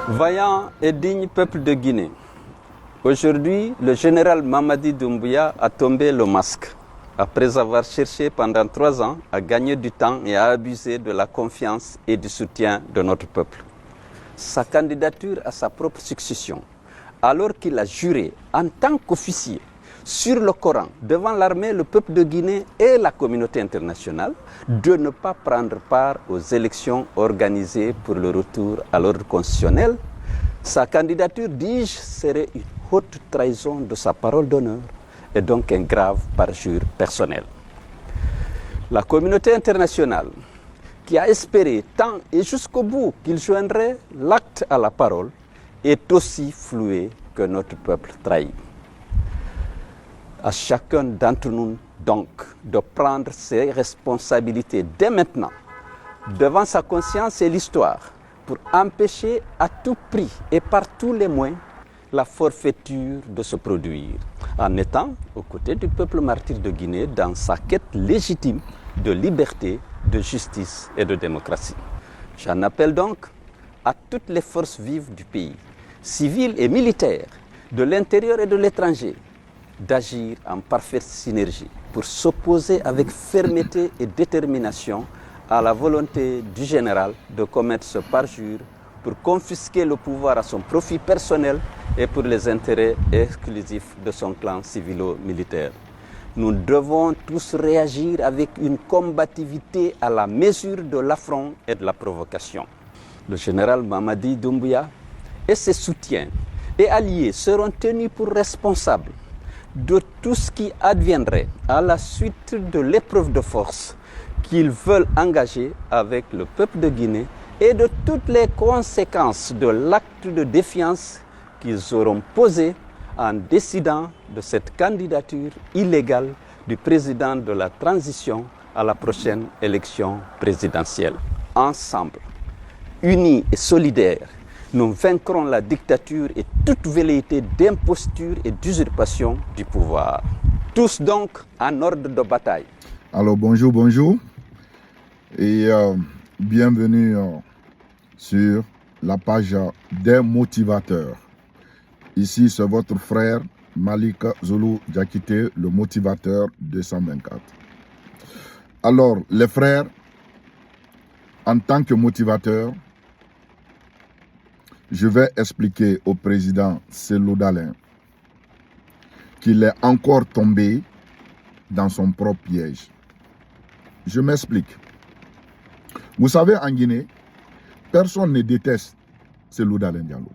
Vaillant et digne peuple de Guinée, aujourd'hui, le général Mamadi Doumbouya a tombé le masque après avoir cherché pendant 3 ans à gagner du temps et à abuser de la confiance et du soutien de notre peuple. Sa candidature à sa propre succession, alors qu'il a juré en tant qu'officier sur le Coran devant l'armée, le peuple de Guinée et la communauté internationale de ne pas prendre part aux élections organisées pour le retour à l'ordre constitutionnel, sa candidature, dis-je, serait une haute trahison de sa parole d'honneur et donc un grave parjure personnel. La communauté internationale, qui a espéré tant et jusqu'au bout qu'il joindrait l'acte à la parole, est aussi flouée que notre peuple trahi. À chacun d'entre nous, donc, de prendre ses responsabilités dès maintenant, devant sa conscience et l'histoire, pour empêcher à tout prix et par tous les moyens la forfaiture de se produire, en étant aux côtés du peuple martyr de Guinée dans sa quête légitime de liberté, de justice et de démocratie. J'en appelle donc à toutes les forces vives du pays, civiles et militaires, de l'intérieur et de l'étranger, d'agir en parfaite synergie pour s'opposer avec fermeté et détermination à la volonté du général de commettre ce parjure pour confisquer le pouvoir à son profit personnel et pour les intérêts exclusifs de son clan civilo-militaire. Nous devons tous réagir avec une combativité à la mesure de l'affront et de la provocation. Le général Mamadi Doumbouya et ses soutiens et alliés seront tenus pour responsables de tout ce qui adviendrait à la suite de l'épreuve de force qu'ils veulent engager avec le peuple de Guinée et de toutes les conséquences de l'acte de défiance qu'ils auront posé en décidant de cette candidature illégale du président de la transition à la prochaine élection présidentielle. Ensemble, unis et solidaires, nous vaincrons la dictature et toute velléité d'imposture et d'usurpation du pouvoir. Tous donc en ordre de bataille. Alors bonjour et bienvenue sur la page des motivateurs. Ici c'est votre frère Malik Zulu Diakité, le motivateur 224. Alors les frères, en tant que motivateur, je vais expliquer au président Cellou Dalein qu'il est encore tombé dans son propre piège. Je m'explique. Vous savez, en Guinée, personne ne déteste Cellou Dalein Diallo.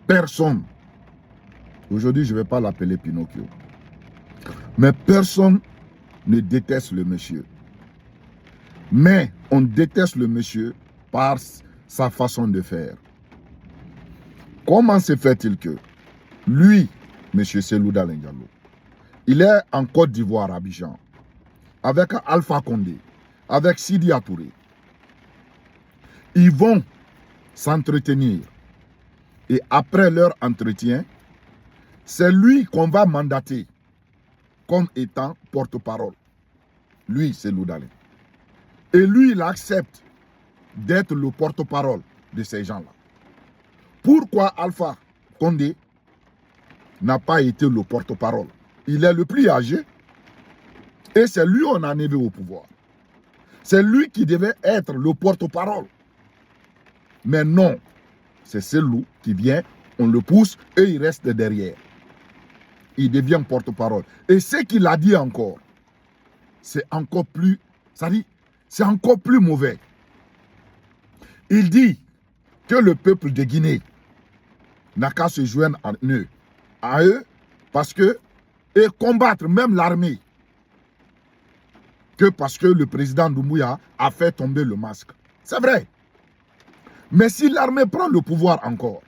Personne. Aujourd'hui, je ne vais pas l'appeler Pinocchio. Mais personne ne déteste le monsieur. Mais on déteste le monsieur par sa façon de faire. Comment se fait-il que lui, M. Cellou Dalein Diallo, il est en Côte d'Ivoire, à Abidjan, avec Alpha Condé, avec Sidi Touré. Ils vont s'entretenir. Et après leur entretien, c'est lui qu'on va mandater comme étant porte-parole. Lui, Cellou Dalein. Et lui, il accepte d'être le porte-parole de ces gens-là. Pourquoi Alpha Condé n'a pas été le porte-parole? Il est le plus âgé et c'est lui qu'on a arrivé au pouvoir. C'est lui qui devait être le porte-parole. Mais non, c'est Cellou qui vient, on le pousse et il reste derrière. Il devient porte-parole. Et ce qu'il a dit encore, c'est encore plus, c'est encore plus mauvais. Il dit que le peuple de Guinée n'a qu'à se joindre à eux parce que, et combattre même l'armée, que parce que le président Doumbouya a fait tomber le masque. C'est vrai. Mais si l'armée prend le pouvoir encore,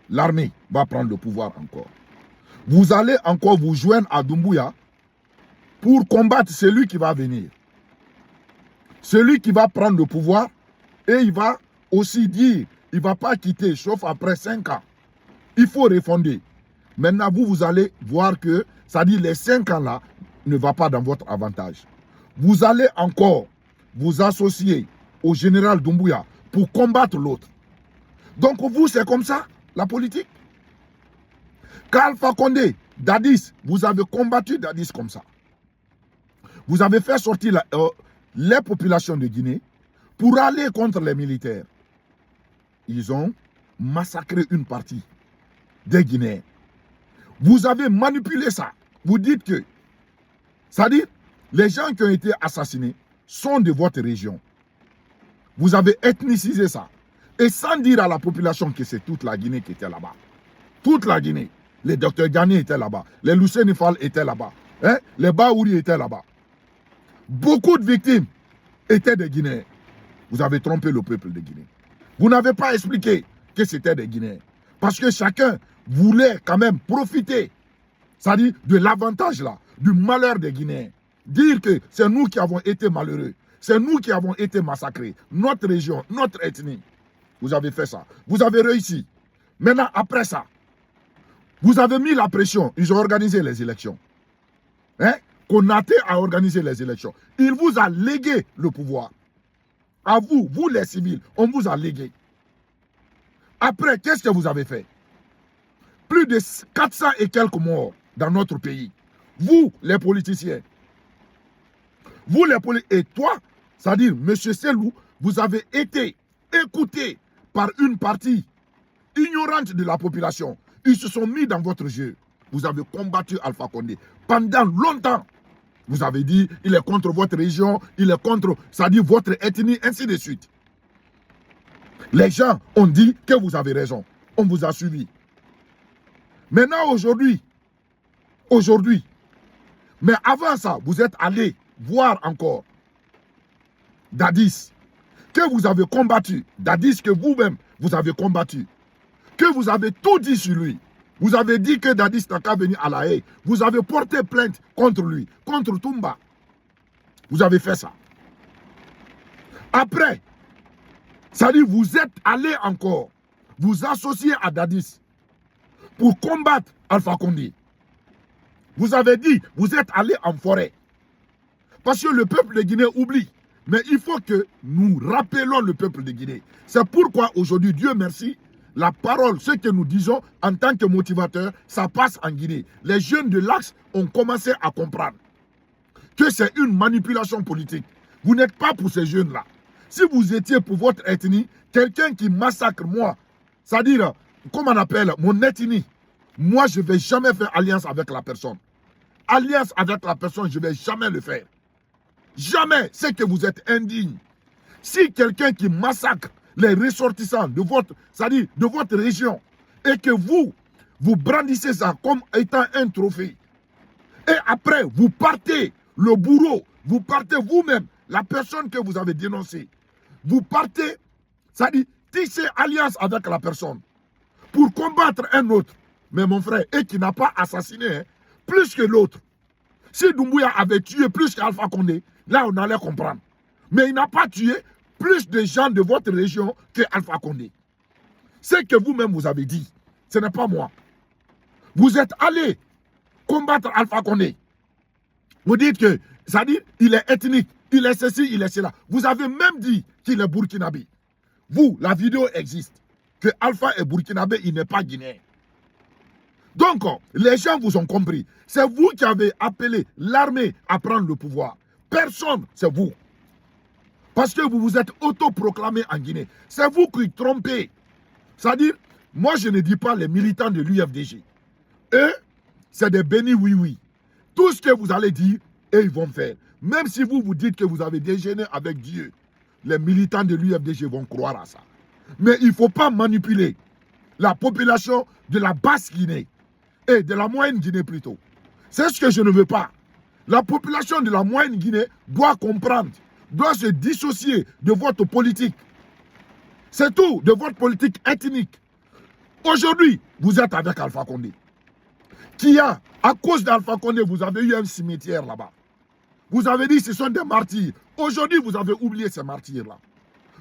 l'armée va prendre le pouvoir encore. Vous allez encore vous joindre à Doumbouya pour combattre celui qui va venir. Celui qui va prendre le pouvoir et il va aussi dire, il ne va pas quitter, sauf après 5 ans. Il faut refonder. Maintenant, vous allez voir que, ça dit les 5 ans là, ne va pas dans votre avantage. Vous allez encore vous associer au général Doumbouya pour combattre l'autre. Donc vous, c'est comme ça, la politique. Alpha Condé, Dadis, vous avez combattu Dadis comme ça. Vous avez fait sortir les populations de Guinée pour aller contre les militaires. Ils ont massacré une partie des Guinéens. Vous avez manipulé ça. Vous dites que, c'est-à-dire, les gens qui ont été assassinés sont de votre région. Vous avez ethnicisé ça. Et sans dire à la population que c'est toute la Guinée qui était là-bas. Toute la Guinée. Les docteurs Gani étaient là-bas. Les Lucénifal étaient là-bas. Hein? Les Baouri étaient là-bas. Beaucoup de victimes étaient des Guinéens. Vous avez trompé le peuple de Guinée. Vous n'avez pas expliqué que c'était des Guinéens. Parce que chacun voulait quand même profiter, c'est-à-dire de l'avantage là, du malheur des Guinéens. Dire que c'est nous qui avons été malheureux. C'est nous qui avons été massacrés. Notre région, notre ethnie. Vous avez fait ça. Vous avez réussi. Maintenant, après ça, vous avez mis la pression. Ils ont organisé les élections. Hein? Konaté a organisé les élections. Il vous a légué le pouvoir. À vous, vous les civils, on vous a légué. Après, qu'est-ce que vous avez fait? Plus de 400 et quelques morts dans notre pays. Vous, les politiciens. Vous, les politiciens. Et toi, c'est-à-dire, M. Selou, vous avez été écouté par une partie ignorante de la population. Ils se sont mis dans votre jeu. Vous avez combattu Alpha Condé. Pendant longtemps, vous avez dit, il est contre votre région, il est contre, c'est-à-dire votre ethnie, ainsi de suite. Les gens ont dit que vous avez raison. On vous a suivi. Maintenant, aujourd'hui, mais avant ça, vous êtes allé voir encore Dadis, que vous avez combattu. Dadis que vous-même, vous avez combattu. Que vous avez tout dit sur lui. Vous avez dit que Dadis n'a qu'à venir à La Haye. Vous avez porté plainte contre lui, contre Toumba. Vous avez fait ça. Après, ça dit vous êtes allé encore vous associer à Dadis pour combattre Alpha Condé. Vous avez dit, vous êtes allé en forêt. Parce que le peuple de Guinée oublie. Mais il faut que nous rappelons le peuple de Guinée. C'est pourquoi aujourd'hui, Dieu merci, la parole, ce que nous disons en tant que motivateur, ça passe en Guinée. Les jeunes de l'Axe ont commencé à comprendre que c'est une manipulation politique. Vous n'êtes pas pour ces jeunes-là. Si vous étiez pour votre ethnie, quelqu'un qui massacre moi, c'est-à-dire, comment on appelle, mon ethnie, moi je ne vais jamais faire alliance avec la personne. Alliance avec la personne, je ne vais jamais le faire. Jamais, c'est que vous êtes indigne. Si quelqu'un qui massacre les ressortissants de votre, c'est-à-dire de votre région, et que vous brandissez ça comme étant un trophée, et après vous partez, le bourreau, vous partez vous-même, la personne que vous avez dénoncée, vous partez, c'est-à-dire tisser alliance avec la personne pour combattre un autre, mais mon frère, et qui n'a pas assassiné, hein, plus que l'autre. Si Doumbouya avait tué plus qu'Alpha Condé, là on allait comprendre. Mais il n'a pas tué plus de gens de votre région que Alpha Condé. C'est que vous-même vous avez dit, ce n'est pas moi. Vous êtes allé combattre Alpha Condé. Vous dites que, c'est-à-dire, il est ethnique, il est ceci, il est cela. Vous avez même dit qu'il est burkinabé. Vous, la vidéo existe. Que Alpha est burkinabé, il n'est pas guinéen. Donc, les gens vous ont compris. C'est vous qui avez appelé l'armée à prendre le pouvoir. Personne, c'est vous. Parce que vous vous êtes autoproclamé en Guinée. C'est vous qui trompez. C'est-à-dire, moi je ne dis pas les militants de l'UFDG. Eux, c'est des bénis oui-oui. Tout ce que vous allez dire, eux, ils vont faire. Même si vous vous dites que vous avez déjeuné avec Dieu, les militants de l'UFDG vont croire à ça. Mais il ne faut pas manipuler la population de la basse Guinée et de la moyenne Guinée plutôt. C'est ce que je ne veux pas. La population de la moyenne Guinée doit comprendre, doit se dissocier de votre politique. C'est tout, de votre politique ethnique. Aujourd'hui, vous êtes avec Alpha Condé. À cause d'Alpha Condé, vous avez eu un cimetière là-bas. Vous avez dit que ce sont des martyrs. Aujourd'hui, vous avez oublié ces martyrs-là.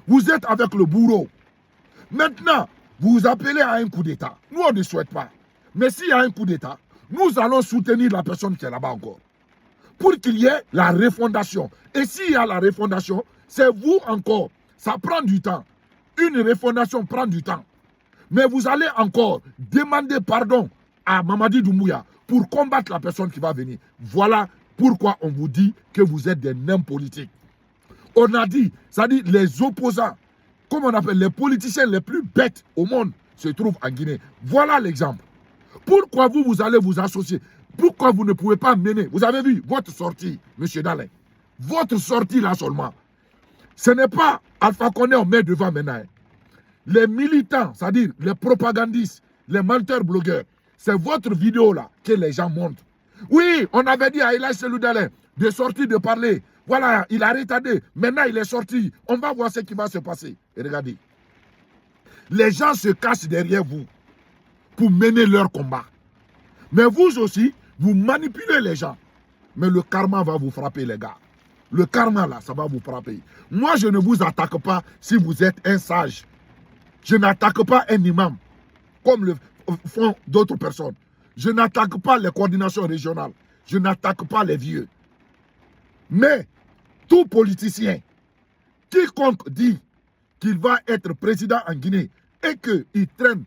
Vous êtes avec le bourreau. Maintenant, vous vous appelez à un coup d'État. Nous, on ne souhaite pas. Mais s'il y a un coup d'État, nous allons soutenir la personne qui est là-bas encore. Pour qu'il y ait la refondation. Et s'il y a la refondation, c'est vous encore. Ça prend du temps. Une refondation prend du temps. Mais vous allez encore demander pardon à Mamadi Doumbouya pour combattre la personne qui va venir. Voilà pourquoi on vous dit que vous êtes des nains politiques. On a dit, c'est-à-dire les opposants, comme on appelle les politiciens les plus bêtes au monde, se trouvent en Guinée. Voilà l'exemple. Pourquoi vous allez vous associer? Pourquoi vous ne pouvez pas mener? Vous avez vu votre sortie, M. Dalin. Votre sortie là seulement. Ce n'est pas Alpha Condé on met devant maintenant. Les militants, c'est-à-dire les propagandistes, les menteurs blogueurs, c'est votre vidéo là que les gens montrent. Oui, on avait dit à Elaï Selou Dalin de sortir, de parler. Voilà, il a retardé. Maintenant, il est sorti. On va voir ce qui va se passer. Et regardez. Les gens se cachent derrière vous pour mener leur combat. Mais vous aussi, vous manipulez les gens. Mais le karma va vous frapper, les gars. Le karma, là, ça va vous frapper. Moi, je ne vous attaque pas si vous êtes un sage. Je n'attaque pas un imam, comme le font d'autres personnes. Je n'attaque pas les coordinations régionales. Je n'attaque pas les vieux. Mais, tout politicien, quiconque dit qu'il va être président en Guinée et qu'il traîne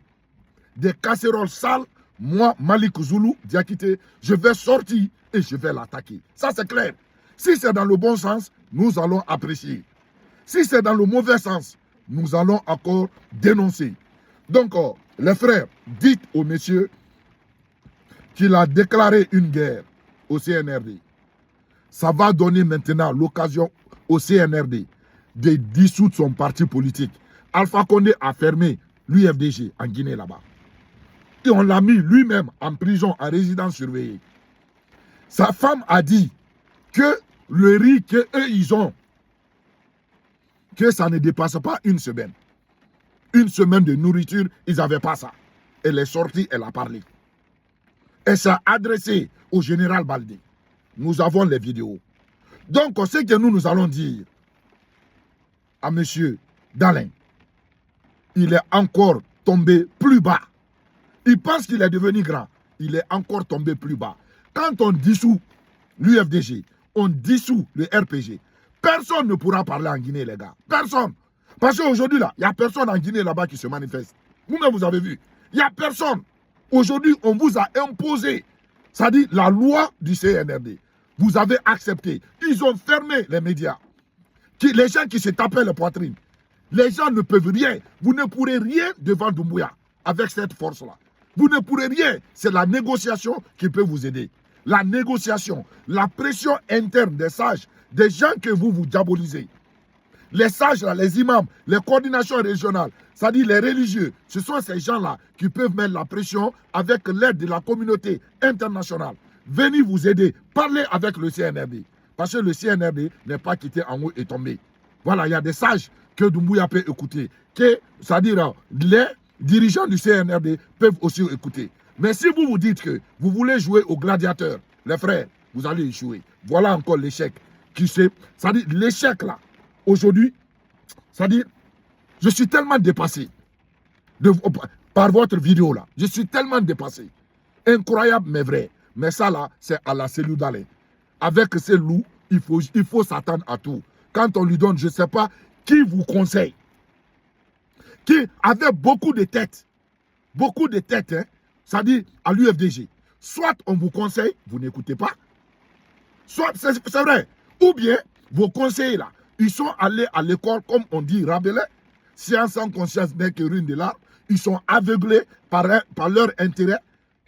des casseroles sales, moi, Malik Zulu, Diakité, je vais sortir et je vais l'attaquer. Ça, c'est clair. Si c'est dans le bon sens, nous allons apprécier. Si c'est dans le mauvais sens, nous allons encore dénoncer. Donc, les frères, dites au monsieur qu'il a déclaré une guerre au CNRD. Ça va donner maintenant l'occasion au CNRD de dissoudre son parti politique. Alpha Condé a fermé l'UFDG en Guinée là-bas. Et on l'a mis lui-même en prison, en résidence surveillée. Sa femme a dit que le riz qu'eux ils ont, que ça ne dépasse pas une semaine. Une semaine de nourriture, ils n'avaient pas ça. Elle est sortie, elle a parlé. Elle s'est adressée au général Baldé. Nous avons les vidéos. Donc, ce que nous allons dire à M. Dalin, il est encore tombé plus bas. Il pense qu'il est devenu grand. Il est encore tombé plus bas. Quand on dissout l'UFDG, on dissout le RPG, personne ne pourra parler en Guinée, les gars. Personne. Parce qu'aujourd'hui, là, il n'y a personne en Guinée là-bas qui se manifeste. Vous-même, vous avez vu. Il n'y a personne. Aujourd'hui, on vous a imposé, c'est-à-dire la loi du CNRD. Vous avez accepté. Ils ont fermé les médias. Les gens qui se tapaient la poitrine. Les gens ne peuvent rien. Vous ne pourrez rien devant Doumbouya avec cette force-là. Vous ne pourrez rien. C'est la négociation qui peut vous aider. La négociation, la pression interne des sages, des gens que vous diabolisez. Les sages, là, les imams, les coordinations régionales, c'est-à-dire les religieux, ce sont ces gens-là qui peuvent mettre la pression avec l'aide de la communauté internationale. Venez vous aider, parlez avec le CNRD. Parce que le CNRD n'est pas quitté en haut et tombé. Voilà, il y a des sages que Doumbouya peut écouter. C'est-à-dire les dirigeants du CNRD peuvent aussi écouter. Mais si vous vous dites que vous voulez jouer au gladiateur, les frères, vous allez échouer. Voilà encore l'échec. C'est-à-dire l'échec là, aujourd'hui, c'est-à-dire, je suis tellement dépassé par votre vidéo là. Je suis tellement dépassé. Incroyable mais vrai. Mais ça là, c'est à la Selou Dalin. Avec ces loups, il faut s'attendre à tout. Quand on lui donne, je ne sais pas, qui vous conseille, qui avait beaucoup de têtes, hein, c'est-à-dire à l'UFDG. Soit on vous conseille, vous n'écoutez pas, soit, c'est vrai, ou bien vos conseillers là, ils sont allés à l'école, comme on dit, Rabelais, science sans conscience n'est que ruine de l'art, ils sont aveuglés par leur intérêt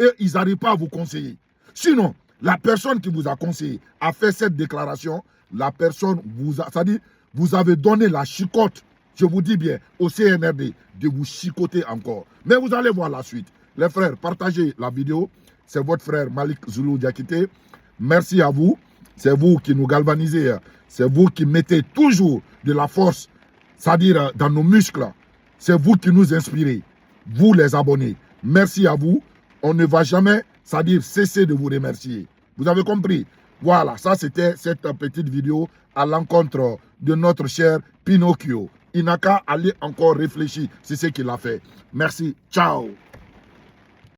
et ils n'arrivent pas à vous conseiller. Sinon, la personne qui vous a conseillé a fait cette déclaration, la personne c'est-à-dire, vous avez donné la chicotte, je vous dis bien, au CNRD, de vous chicoter encore. Mais vous allez voir la suite. Les frères, partagez la vidéo. C'est votre frère Malik Zulu Diakité. Merci à vous. C'est vous qui nous galvanisez. C'est vous qui mettez toujours de la force, c'est-à-dire dans nos muscles. C'est vous qui nous inspirez. Vous les abonnés. Merci à vous. On ne va jamais, c'est-à-dire cesser de vous remercier. Vous avez compris? Voilà, ça c'était cette petite vidéo à l'encontre de notre cher Pinocchio. Il n'a qu'à aller encore réfléchir sur ce qu'il a fait. Merci. Ciao.